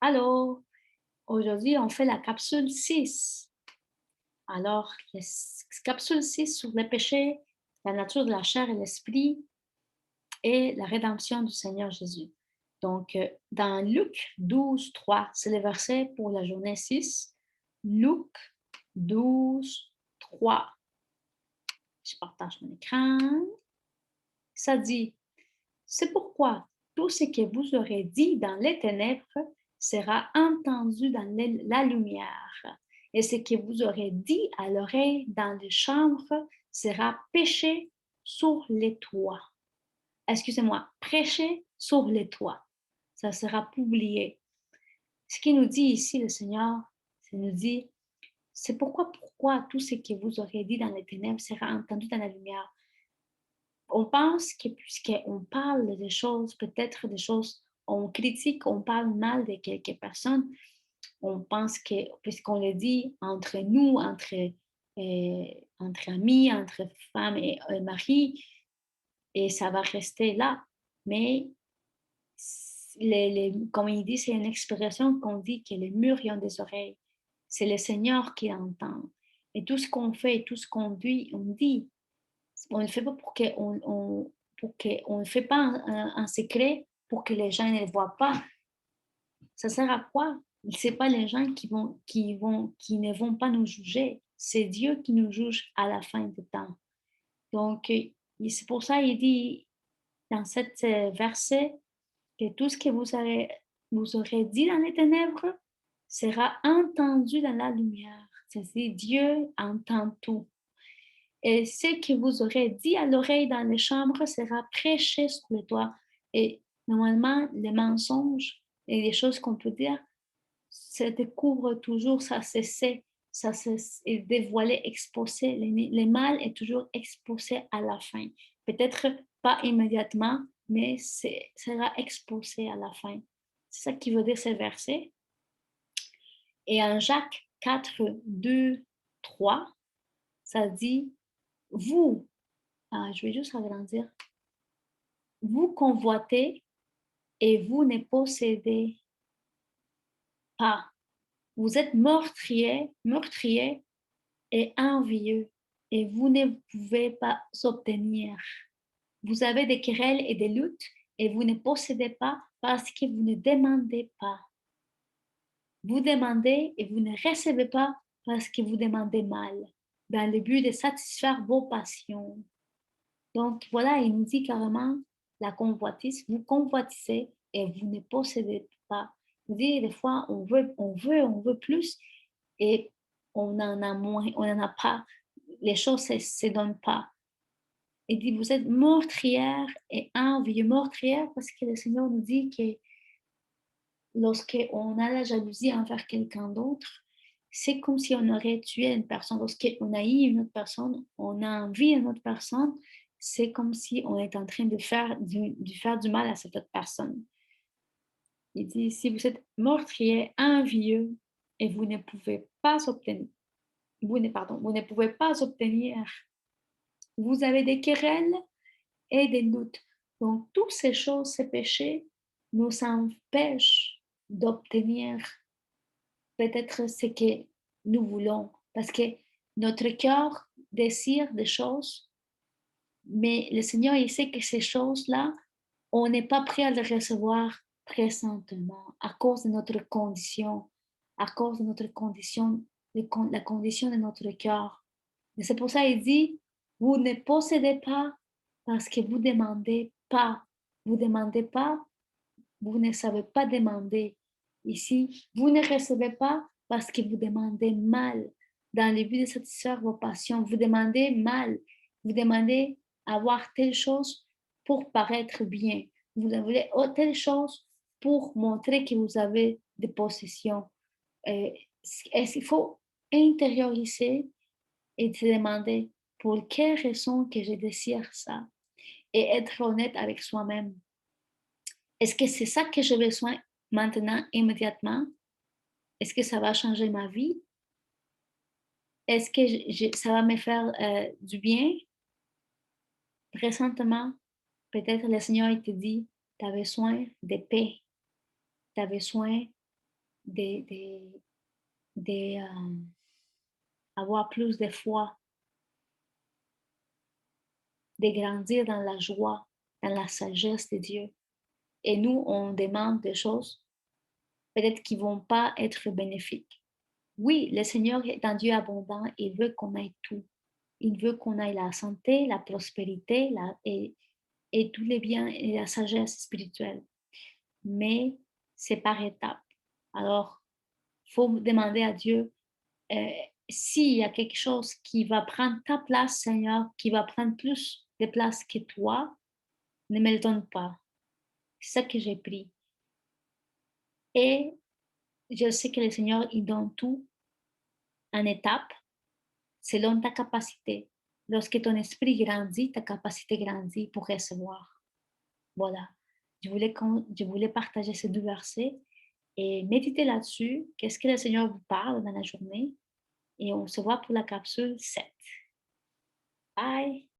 Alors, aujourd'hui, on fait la capsule 6. Alors, capsule 6 sur le péché, la nature de la chair et l'esprit et la rédemption du Seigneur Jésus. Donc, dans Luc 12, 3, c'est le verset pour la journée 6. Luc 12, 3. Je partage mon écran. Ça dit, c'est pourquoi tout ce que vous aurez dit dans les ténèbres sera entendu dans la lumière. Et ce que vous aurez dit à l'oreille dans les chambres sera péché sur les toits. Excusez-moi, prêché sur les toits. Ça sera publié. Ce qu'il nous dit ici, le Seigneur, c'est nous dit, c'est pourquoi tout ce que vous aurez dit dans les ténèbres sera entendu dans la lumière. On pense que puisqu'on parle des choses, peut-être des choses, on critique, on parle mal de quelques personnes, on pense que, puisqu'on le dit entre nous, entre amis, entre femmes et mari, et ça va rester là. Mais comme il dit, c'est une expression qu'on dit que les murs y ont des oreilles. C'est le Seigneur qui entend. Et tout ce qu'on fait, tout ce qu'on dit, on ne le fait pas pour qu'on ne fait pas un secret pour que les gens ne le voient pas. Ça sert à quoi? C'est pas les gens qui ne vont pas nous juger. C'est Dieu qui nous juge à la fin du temps. Donc, c'est pour ça il dit dans cette verset que tout ce que vous aurez dit dans les ténèbres sera entendu dans la lumière. C'est-à-dire, Dieu entend tout. Et ce que vous aurez dit à l'oreille dans les chambres sera prêché sur le toit. Et normalement, les mensonges et les choses qu'on peut dire se découvrent toujours, ça se sait, ça est dévoilé, exposé. Le mal est toujours exposé à la fin. Peut-être pas immédiatement, mais sera exposé à la fin. C'est ça qui veut dire ce verset. Et en Jacques 4, 2, 3, ça dit, vous, je vais juste agrandir, vous convoitez et vous ne possédez pas. Vous êtes meurtrier et envieux et vous ne pouvez pas obtenir. Vous avez des querelles et des luttes et vous ne possédez pas parce que vous ne demandez pas. Vous demandez et vous ne recevez pas parce que vous demandez mal, dans le but de satisfaire vos passions. Donc voilà, il nous dit carrément la convoitise, vous convoitissez et vous ne possédez pas. Il dit des fois, on veut plus et on en a moins, on n'en a pas. Les choses ne se donnent pas. Il dit, vous êtes meurtrière et envieux. Meurtrière parce que le Seigneur nous dit que lorsqu'on a la jalousie envers quelqu'un d'autre, c'est comme si on aurait tué une personne. Lorsqu'on haït une autre personne, on a envie d'une autre personne, c'est comme si on est en train de faire du mal à cette autre personne. Il dit, si vous êtes meurtrier, envieux, et vous ne pouvez pas obtenir, vous ne pouvez pas obtenir, vous avez des querelles et des doutes. Donc, toutes ces choses, ces péchés, nous empêchent d'obtenir peut-être ce que nous voulons. Parce que notre cœur désire des choses, mais le Seigneur, il sait que ces choses-là, on n'est pas prêt à les recevoir présentement à cause de notre condition, à cause de notre condition, la condition de notre cœur. Et c'est pour ça qu'il dit, vous ne possédez pas parce que vous demandez pas. Vous demandez pas, vous ne savez pas demander. Ici, vous ne recevez pas parce que vous demandez mal. Dans le but de satisfaire vos passions, vous demandez mal. Vous demandez avoir telle chose pour paraître bien. Vous voulez telle chose pour montrer que vous avez des possessions. Il faut intérioriser et se demander pour quelle raison que je désire ça et être honnête avec soi-même. Est-ce que c'est ça que j'ai besoin maintenant, immédiatement? Est-ce que ça va changer ma vie? Est-ce que ça va me faire du bien? Présentement, peut-être le Seigneur il te dit, tu as besoin de paix, tu as besoin de, de, avoir plus de foi, de grandir dans la joie, dans la sagesse de Dieu. Et nous, on demande des choses peut-être qui ne vont pas être bénéfiques. Oui, le Seigneur est un Dieu abondant, il veut qu'on ait tout. Il veut qu'on ait la santé, la prospérité et tous les biens et la sagesse spirituelle. Mais c'est par étapes. Alors, il faut demander à Dieu euh, s'il y a quelque chose qui va prendre ta place, Seigneur, qui va prendre plus de place que toi, ne me le donne pas. C'est ça que j'ai pris. Et je sais que le Seigneur, il donne tout en étapes selon ta capacité. Lorsque ton esprit grandit, ta capacité grandit pour recevoir. Voilà. Je voulais partager ces deux versets et méditer là-dessus. Qu'est-ce que le Seigneur vous parle dans la journée? Et on se voit pour la capsule 7. Bye!